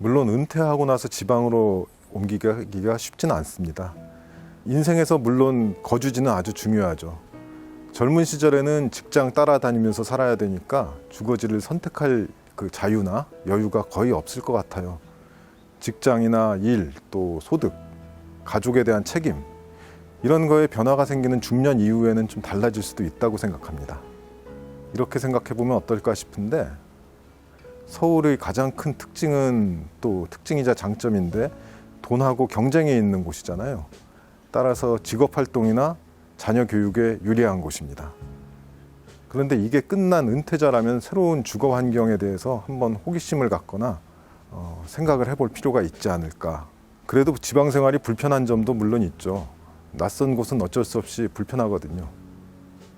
물론 은퇴하고 나서 지방으로 옮기기가 쉽지는 않습니다. 인생에서 물론 거주지는 아주 중요하죠. 젊은 시절에는 직장 따라다니면서 살아야 되니까 주거지를 선택할 그 자유나 여유가 거의 없을 것 같아요. 직장이나 일, 또 소득, 가족에 대한 책임, 이런 거에 변화가 생기는 중년 이후에는 좀 달라질 수도 있다고 생각합니다. 이렇게 생각해 보면 어떨까 싶은데, 서울의 가장 큰 특징은 또 특징이자 장점인데 돈하고 경쟁이 있는 곳이잖아요. 따라서 직업 활동이나 자녀 교육에 유리한 곳입니다. 그런데 이게 끝난 은퇴자라면 새로운 주거 환경에 대해서 한번 호기심을 갖거나 생각을 해볼 필요가 있지 않을까. 그래도 지방 생활이 불편한 점도 물론 있죠. 낯선 곳은 어쩔 수 없이 불편하거든요.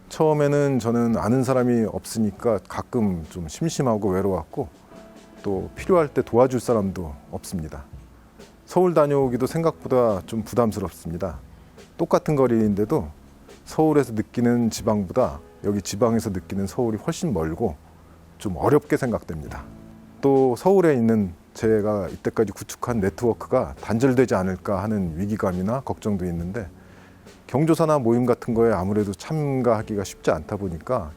처음에는 저는 아는 사람이 없으니까 가끔 좀 심심하고 외로웠고, 또 필요할 때 도와줄 사람도 없습니다. 서울 다녀오기도 생각보다 좀 부담스럽습니다. 똑같은 거리인데도 서울에서 느끼는 지방보다 여기 지방에서 느끼는 서울이 훨씬 멀고 좀 어렵게 생각됩니다. 또 서울에 있는 제가 이때까지 구축한 네트워크가 단절되지 않을까 하는 위기감이나 걱정도 있는데, 경조사나 모임 같은 거에 아무래도 참가하기가 쉽지 않다 보니까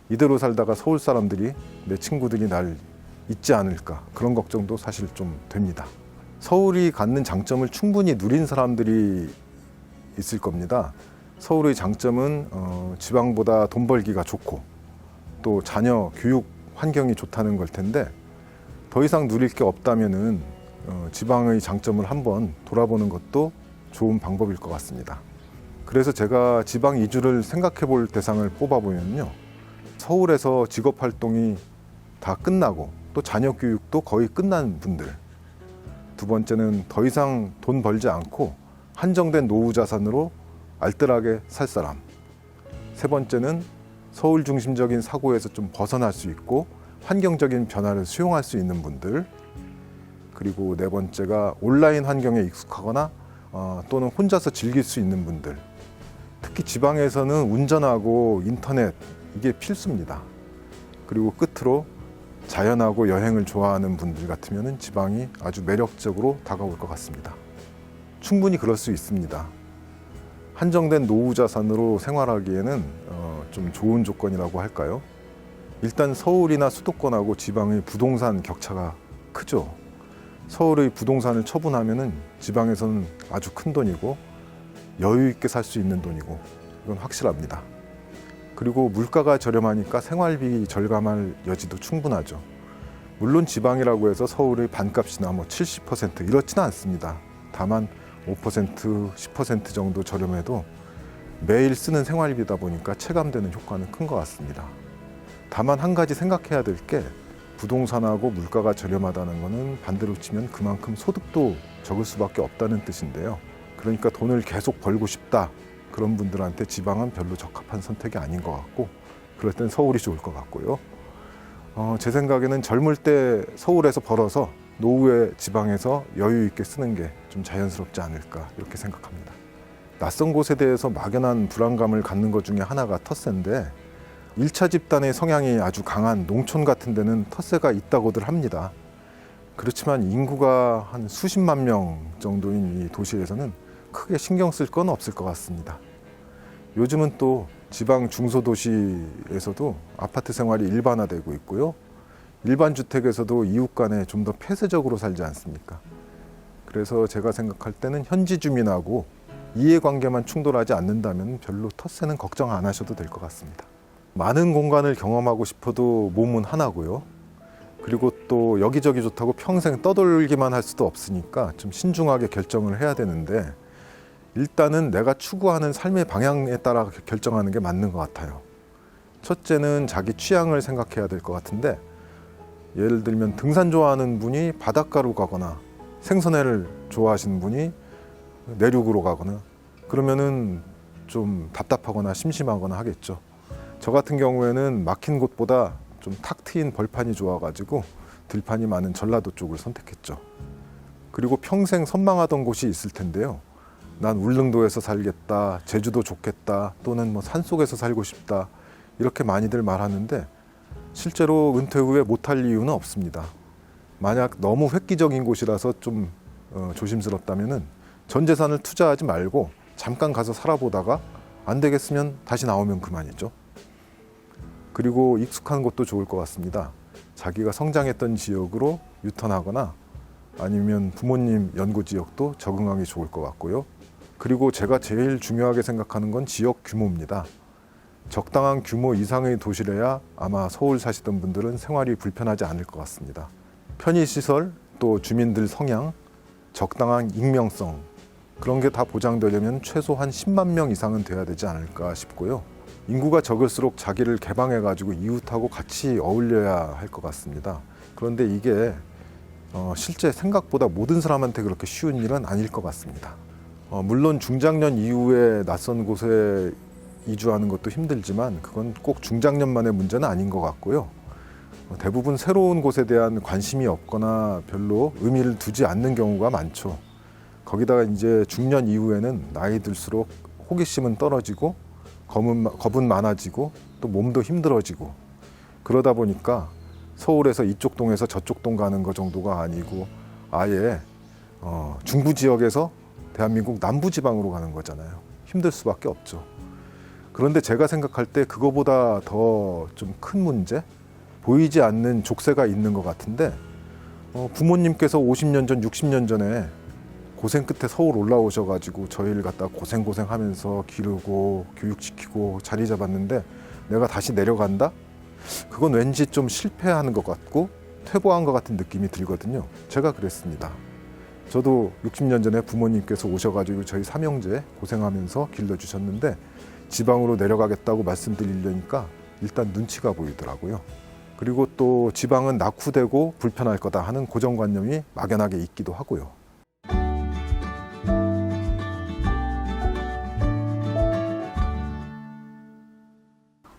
이대로 살다가 서울 사람들이, 내 친구들이 날 잊지 않을까, 그런 걱정도 사실 좀 됩니다. 서울이 갖는 장점을 충분히 누린 사람들이 있을 겁니다. 서울의 장점은 지방보다 돈 벌기가 좋고 또 자녀 교육 환경이 좋다는 걸 텐데, 더 이상 누릴 게 없다면은 지방의 장점을 한번 돌아보는 것도 좋은 방법일 것 같습니다. 그래서 제가 지방 이주를 생각해 볼 대상을 뽑아보면요, 서울에서 직업 활동이 다 끝나고 또 자녀 교육도 거의 끝난 분들, 두 번째는 더 이상 돈 벌지 않고 한정된 노후 자산으로 알뜰하게 살 사람, 세 번째는 서울 중심적인 사고에서 좀 벗어날 수 있고 환경적인 변화를 수용할 수 있는 분들, 그리고 네 번째가 온라인 환경에 익숙하거나 또는 혼자서 즐길 수 있는 분들. 특히 지방에서는 운전하고 인터넷, 이게 필수입니다. 그리고 끝으로 자연하고 여행을 좋아하는 분들 같으면 지방이 아주 매력적으로 다가올 것 같습니다. 충분히 그럴 수 있습니다. 한정된 노후 자산으로 생활하기에는 좀 좋은 조건이라고 할까요? 일단 서울이나 수도권하고 지방의 부동산 격차가 크죠. 서울의 부동산을 처분하면은 지방에서는 아주 큰 돈이고 여유 있게 살 수 있는 돈이고, 이건 확실합니다. 그리고 물가가 저렴하니까 생활비 절감할 여지도 충분하죠. 물론 지방이라고 해서 서울의 반값이나 70% 이렇지는 않습니다. 다만 5%, 10% 정도 저렴해도 매일 쓰는 생활비다 보니까 체감되는 효과는 큰 것 같습니다. 다만 한 가지 생각해야 될 게, 부동산하고 물가가 저렴하다는 것은 반대로 치면 그만큼 소득도 적을 수밖에 없다는 뜻인데요. 그러니까 돈을 계속 벌고 싶다, 그런 분들한테 지방은 별로 적합한 선택이 아닌 것 같고, 그럴 땐 서울이 좋을 것 같고요. 제 생각에는 젊을 때 서울에서 벌어서 노후에 지방에서 여유 있게 쓰는 게 좀 자연스럽지 않을까, 이렇게 생각합니다. 낯선 곳에 대해서 막연한 불안감을 갖는 것 중에 하나가 텃세인데, 1차 집단의 성향이 아주 강한 농촌 같은 데는 텃세가 있다고들 합니다. 그렇지만 인구가 한 수십만 명 정도인 이 도시에서는 크게 신경 쓸 건 없을 것 같습니다. 요즘은 또 지방 중소도시에서도 아파트 생활이 일반화되고 있고요. 일반 주택에서도 이웃 간에 좀 더 폐쇄적으로 살지 않습니까? 그래서 제가 생각할 때는 현지 주민하고 이해관계만 충돌하지 않는다면 별로 텃세는 걱정 안 하셔도 될 것 같습니다. 많은 공간을 경험하고 싶어도 몸은 하나고요. 그리고 또 여기저기 좋다고 평생 떠돌기만 할 수도 없으니까 좀 신중하게 결정을 해야 되는데, 일단은 내가 추구하는 삶의 방향에 따라 결정하는 게 맞는 것 같아요. 첫째는 자기 취향을 생각해야 될 것 같은데, 예를 들면 등산 좋아하는 분이 바닷가로 가거나 생선회를 좋아하시는 분이 내륙으로 가거나, 그러면은 좀 답답하거나 심심하거나 하겠죠. 저 같은 경우에는 막힌 곳보다 좀 탁 트인 벌판이 좋아가지고 들판이 많은 전라도 쪽을 선택했죠. 그리고 평생 선망하던 곳이 있을 텐데요. 난 울릉도에서 살겠다, 제주도 좋겠다, 또는 산속에서 살고 싶다, 이렇게 많이들 말하는데 실제로 은퇴 후에 못할 이유는 없습니다. 만약 너무 획기적인 곳이라서 좀 조심스럽다면은 전 재산을 투자하지 말고 잠깐 가서 살아보다가 안 되겠으면 다시 나오면 그만이죠. 그리고 익숙한 곳도 좋을 것 같습니다. 자기가 성장했던 지역으로 유턴하거나 아니면 부모님 연고 지역도 적응하기 좋을 것 같고요. 그리고 제가 제일 중요하게 생각하는 건 지역 규모입니다. 적당한 규모 이상의 도시래야 아마 서울 사시던 분들은 생활이 불편하지 않을 것 같습니다. 편의시설, 또 주민들 성향, 적당한 익명성, 그런 게 다 보장되려면 최소한 10만 명 이상은 돼야 되지 않을까 싶고요. 인구가 적을수록 자기를 개방해가지고 이웃하고 같이 어울려야 할 것 같습니다. 그런데 이게 실제 생각보다 모든 사람한테 그렇게 쉬운 일은 아닐 것 같습니다. 물론 중장년 이후에 낯선 곳에 이주하는 것도 힘들지만 그건 꼭 중장년만의 문제는 아닌 것 같고요. 대부분 새로운 곳에 대한 관심이 없거나 별로 의미를 두지 않는 경우가 많죠. 거기다가 이제 중년 이후에는 나이 들수록 호기심은 떨어지고 겁은 많아지고 또 몸도 힘들어지고 그러다 보니까 서울에서 이쪽 동에서 저쪽 동 가는 거 정도가 아니고 아예 중부 지역에서 대한민국 남부 지방으로 가는 거잖아요. 힘들 수밖에 없죠. 그런데 제가 생각할 때 그거보다 더 좀 큰 문제? 보이지 않는 족쇄가 있는 것 같은데 부모님께서 50년 전, 60년 전에 고생 끝에 서울 올라오셔가지고 저희를 갖다 고생하면서 기르고 교육시키고 자리 잡았는데 내가 다시 내려간다? 그건 왠지 좀 실패하는 것 같고 퇴보한 것 같은 느낌이 들거든요. 제가 그랬습니다. 저도 60년 전에 부모님께서 오셔가지고 저희 삼형제 고생하면서 길러주셨는데 지방으로 내려가겠다고 말씀드리려니까 일단 눈치가 보이더라고요. 그리고 또 지방은 낙후되고 불편할 거다 하는 고정관념이 막연하게 있기도 하고요.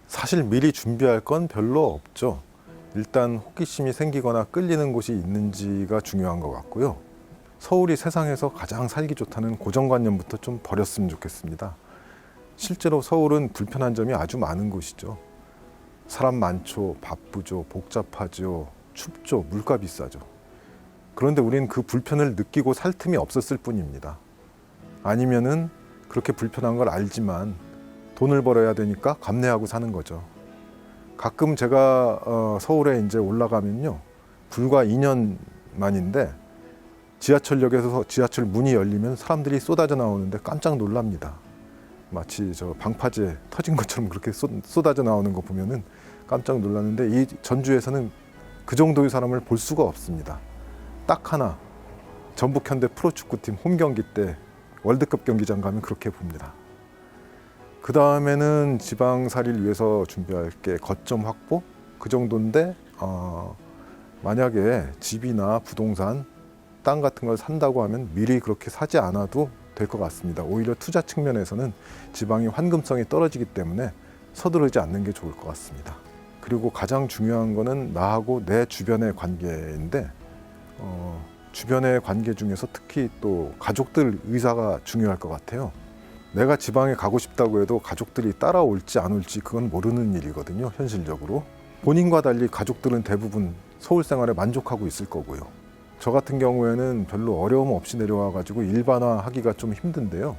사실 미리 준비할 건 별로 없죠. 일단 호기심이 생기거나 끌리는 곳이 있는지가 중요한 것 같고요. 서울이 세상에서 가장 살기 좋다는 고정관념부터 좀 버렸으면 좋겠습니다. 실제로 서울은 불편한 점이 아주 많은 곳이죠. 사람 많죠, 바쁘죠, 복잡하죠, 춥죠, 물가 비싸죠. 그런데 우린 그 불편을 느끼고 살 틈이 없었을 뿐입니다. 아니면은 그렇게 불편한 걸 알지만 돈을 벌어야 되니까 감내하고 사는 거죠. 가끔 제가 서울에 이제 올라가면요, 불과 2년 만인데 지하철역에서 지하철 문이 열리면 사람들이 쏟아져 나오는데 깜짝 놀랍니다. 마치 저 방파제 터진 것처럼 그렇게 쏟아져 나오는 거 보면은 깜짝 놀랐는데 이 전주에서는 그 정도의 사람을 볼 수가 없습니다. 딱 하나, 전북 현대 프로축구팀 홈 경기 때 월드컵 경기장 가면 그렇게 봅니다. 그 다음에는 지방살이를 위해서 준비할 게 거점 확보 그 정도인데 만약에 집이나 부동산, 땅 같은 걸 산다고 하면 미리 그렇게 사지 않아도 될 것 같습니다. 오히려 투자 측면에서는 지방이 환금성이 떨어지기 때문에 서두르지 않는 게 좋을 것 같습니다. 그리고 가장 중요한 거는 나하고 내 주변의 관계인데 주변의 관계 중에서 특히 또 가족들 의사가 중요할 것 같아요. 내가 지방에 가고 싶다고 해도 가족들이 따라올지 안 올지 그건 모르는 일이거든요, 현실적으로. 본인과 달리 가족들은 대부분 서울 생활에 만족하고 있을 거고요. 저 같은 경우에는 별로 어려움 없이 내려와가지고 일반화하기가 좀 힘든데요.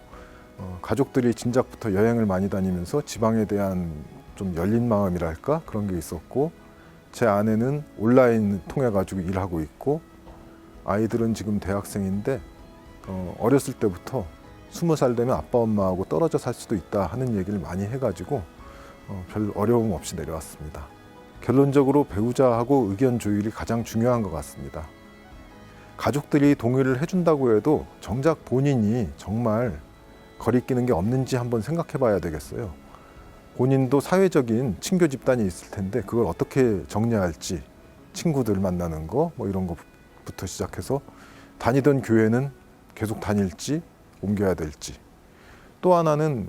가족들이 진작부터 여행을 많이 다니면서 지방에 대한 좀 열린 마음이랄까 그런 게 있었고, 제 아내는 온라인 통해 가지고 일하고 있고, 아이들은 지금 대학생인데 어렸을 때부터 20살 되면 아빠 엄마하고 떨어져 살 수도 있다 하는 얘기를 많이 해가지고 별 어려움 없이 내려왔습니다. 결론적으로 배우자하고 의견 조율이 가장 중요한 것 같습니다. 가족들이 동의를 해준다고 해도 정작 본인이 정말 거리끼는 게 없는지 한번 생각해 봐야 되겠어요. 본인도 사회적인 친교 집단이 있을 텐데 그걸 어떻게 정리할지, 친구들 만나는 거 뭐 이런 거부터 시작해서 다니던 교회는 계속 다닐지 옮겨야 될지, 또 하나는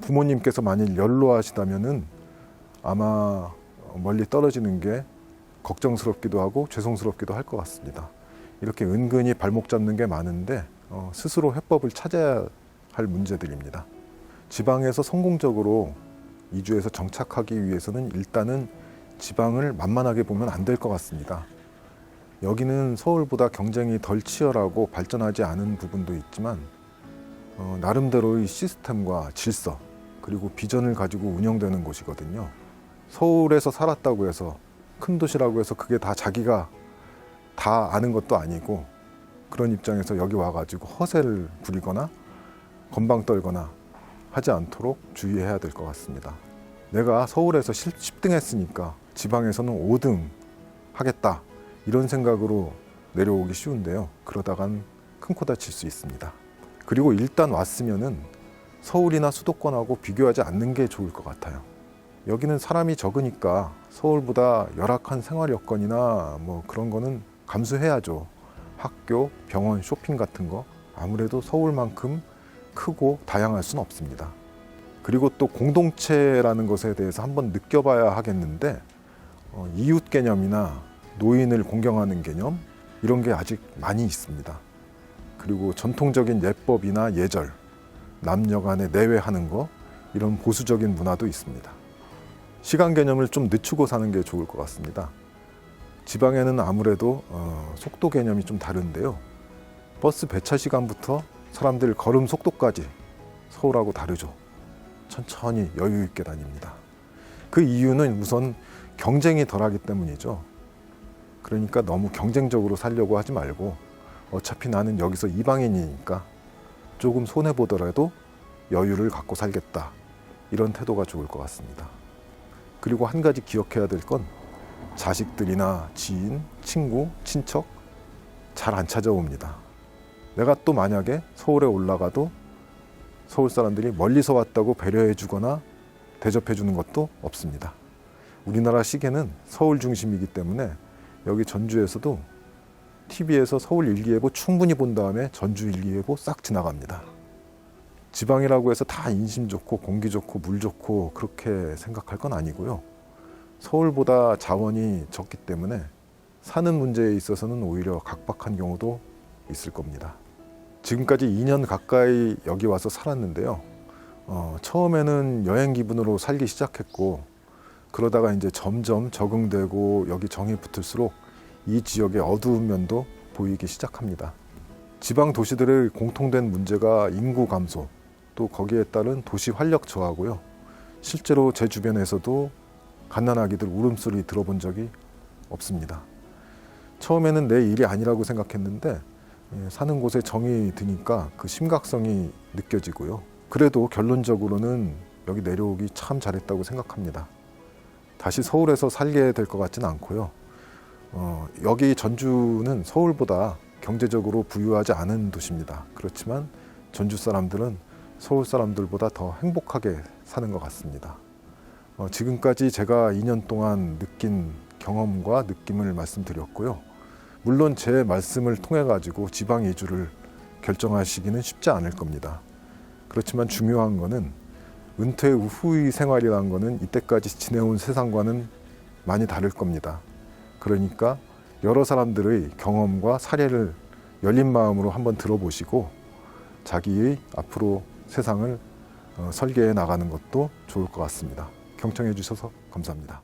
부모님께서 만일 연로하시다면은 아마 멀리 떨어지는 게 걱정스럽기도 하고 죄송스럽기도 할 것 같습니다. 이렇게 은근히 발목 잡는 게 많은데 스스로 해법을 찾아야 할 문제들입니다. 지방에서 성공적으로 이주해서 정착하기 위해서는 일단은 지방을 만만하게 보면 안 될 것 같습니다. 여기는 서울보다 경쟁이 덜 치열하고 발전하지 않은 부분도 있지만 나름대로의 시스템과 질서 그리고 비전을 가지고 운영되는 곳이거든요. 서울에서 살았다고 해서 큰 도시라고 해서 그게 다 자기가 다 아는 것도 아니고 그런 입장에서 여기 와가지고 허세를 부리거나 건방 떨거나 하지 않도록 주의해야 될 것 같습니다. 내가 서울에서 10등 했으니까 지방에서는 5등 하겠다 이런 생각으로 내려오기 쉬운데요. 그러다간 큰 코 다칠 수 있습니다. 그리고 일단 왔으면은 서울이나 수도권하고 비교하지 않는 게 좋을 것 같아요. 여기는 사람이 적으니까 서울보다 열악한 생활 여건이나 뭐 그런 거는 감수해야죠. 학교, 병원, 쇼핑 같은 거 아무래도 서울만큼 크고 다양할 수는 없습니다. 그리고 또 공동체라는 것에 대해서 한번 느껴봐야 하겠는데 이웃 개념이나 노인을 공경하는 개념 이런 게 아직 많이 있습니다. 그리고 전통적인 예법이나 예절, 남녀 간에 내외하는 거 이런 보수적인 문화도 있습니다. 시간 개념을 좀 늦추고 사는 게 좋을 것 같습니다. 지방에는 아무래도 속도 개념이 좀 다른데요. 버스 배차 시간부터 사람들 걸음 속도까지 서울하고 다르죠. 천천히 여유 있게 다닙니다. 그 이유는 우선 경쟁이 덜하기 때문이죠. 그러니까 너무 경쟁적으로 살려고 하지 말고 어차피 나는 여기서 이방인이니까 조금 손해보더라도 여유를 갖고 살겠다. 이런 태도가 좋을 것 같습니다. 그리고 한 가지 기억해야 될 건 자식들이나 지인, 친구, 친척 잘 안 찾아옵니다. 내가 또 만약에 서울에 올라가도 서울 사람들이 멀리서 왔다고 배려해 주거나 대접해 주는 것도 없습니다. 우리나라 시계는 서울 중심이기 때문에 여기 전주에서도 TV에서 서울 일기예보 충분히 본 다음에 전주 일기예보 싹 지나갑니다. 지방이라고 해서 다 인심 좋고 공기 좋고 물 좋고 그렇게 생각할 건 아니고요. 서울보다 자원이 적기 때문에 사는 문제에 있어서는 오히려 각박한 경우도 있을 겁니다. 지금까지 2년 가까이 여기 와서 살았는데요. 처음에는 여행 기분으로 살기 시작했고 그러다가 이제 점점 적응되고 여기 정이 붙을수록 이 지역의 어두운 면도 보이기 시작합니다. 지방 도시들의 공통된 문제가 인구 감소, 또 거기에 따른 도시 활력 저하고요. 실제로 제 주변에서도 갓난아기들 울음소리 들어본 적이 없습니다. 처음에는 내 일이 아니라고 생각했는데 사는 곳에 정이 드니까 그 심각성이 느껴지고요. 그래도 결론적으로는 여기 내려오기 참 잘했다고 생각합니다. 다시 서울에서 살게 될 것 같지는 않고요. 여기 전주는 서울보다 경제적으로 부유하지 않은 도시입니다. 그렇지만 전주 사람들은 서울 사람들보다 더 행복하게 사는 것 같습니다. 지금까지 제가 2년 동안 느낀 경험과 느낌을 말씀드렸고요. 물론 제 말씀을 통해 가지고 지방 이주를 결정하시기는 쉽지 않을 겁니다. 그렇지만 중요한 거는 은퇴 후의 생활이라는 거는 이때까지 지내온 세상과는 많이 다를 겁니다. 그러니까 여러 사람들의 경험과 사례를 열린 마음으로 한번 들어보시고 자기의 앞으로 세상을 설계해 나가는 것도 좋을 것 같습니다. 경청해 주셔서 감사합니다.